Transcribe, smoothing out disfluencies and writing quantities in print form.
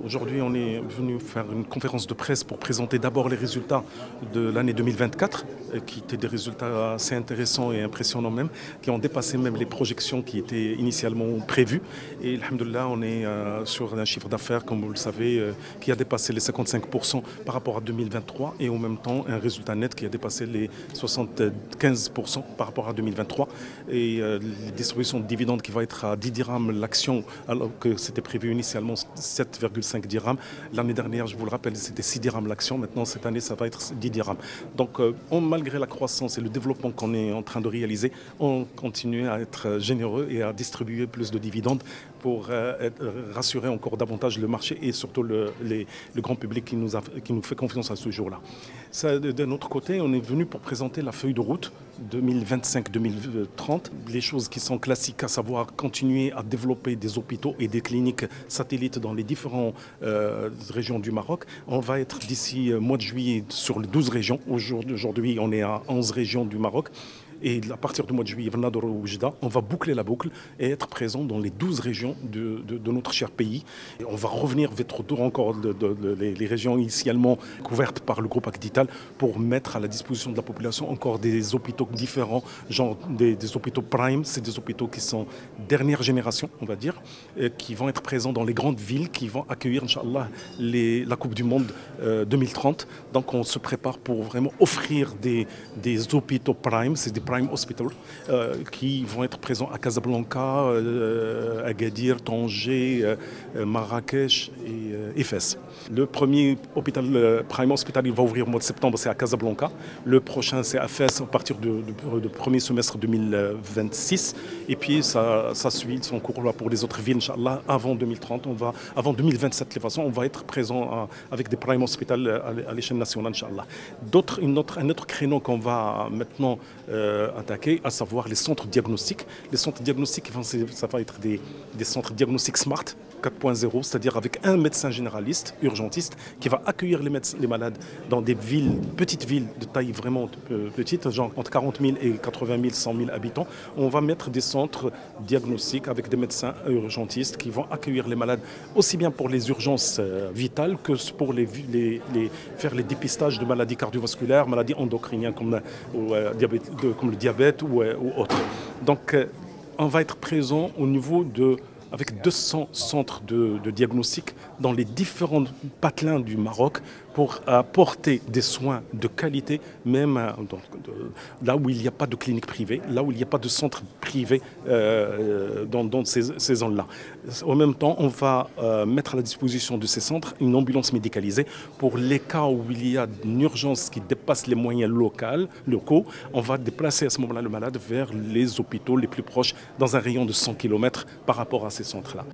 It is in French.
Aujourd'hui, on est venu faire une conférence de presse pour présenter d'abord les résultats de l'année 2024, qui étaient des résultats assez intéressants et impressionnants même, qui ont dépassé même les projections qui étaient initialement prévues. Et alhamdoulilah, on est sur un chiffre d'affaires, comme vous le savez, qui a dépassé les 55% par rapport à 2023 et en même temps un résultat net qui a dépassé les 75% par rapport à 2023. Et les distributions de dividendes qui va être à 10 dirhams l'action, alors que c'était prévu initialement 7,5 dirhams. L'année dernière, je vous le rappelle, c'était 6 dirhams l'action. Maintenant, cette année, ça va être 10 dirhams. Donc, malgré la croissance et le développement qu'on est en train de réaliser, on continue à être généreux et à distribuer plus de dividendes pour rassurer encore davantage le marché et surtout le grand public qui nous fait confiance à ce jour-là. De notre côté, on est venu pour présenter la feuille de route 2025-2030. Les choses qui sont classiques, à savoir continuer à développer des hôpitaux et des cliniques satellites dans les différentes régions du Maroc. On va être d'ici mois de juillet sur les 12 régions. Aujourd'hui, on est à 11 régions du Maroc. Et à partir du mois de juillet, on va boucler la boucle et être présent dans les 12 régions de notre cher pays. Et on va revenir vers encore les régions initialement couvertes par le groupe Acdital pour mettre à la disposition de la population encore des hôpitaux différents, genre des hôpitaux prime, c'est des hôpitaux qui sont dernière génération, on va dire, qui vont être présents dans les grandes villes, qui vont accueillir, Inch'Allah, la Coupe du Monde 2030. Donc on se prépare pour vraiment offrir des hôpitaux prime, c'est des Prime Hospital qui vont être présents à Casablanca, Agadir, Tanger, Marrakech et Fès. Le premier hôpital Prime Hospital, il va ouvrir au mois de septembre, c'est à Casablanca. Le prochain, c'est à Fès à partir du premier semestre 2026. Et puis ça suit son cours là pour les autres villes, Inch'Allah, avant 2030. Avant 2027, de toute façon, on va être présent avec des Prime Hospital à l'échelle nationale, Inch'Allah. Un autre créneau qu'on va maintenant attaquer, à savoir les centres diagnostiques. Les centres diagnostiques, ça va être des centres diagnostiques smart 4.0, c'est-à-dire avec un médecin généraliste, urgentiste, qui va accueillir les malades dans des petites villes de taille vraiment petite, genre entre 40 000 et 80 000, 100 000 habitants. On va mettre des centres diagnostiques avec des médecins urgentistes qui vont accueillir les malades aussi bien pour les urgences vitales que pour faire les dépistages de maladies cardiovasculaires, maladies endocriniennes comme le diabète ou autres. Donc, on va être présent au niveau avec 200 centres de diagnostic dans les différents patelins du Maroc pour apporter des soins de qualité, même là où il n'y a pas de clinique privée, là où il n'y a pas de centre privé dans ces zones-là. En même temps, on va mettre à la disposition de ces centres une ambulance médicalisée pour les cas où il y a une urgence qui dépasse les moyens locaux. On va déplacer à ce moment-là le malade vers les hôpitaux les plus proches dans un rayon de 100 km par rapport à ces centres-là.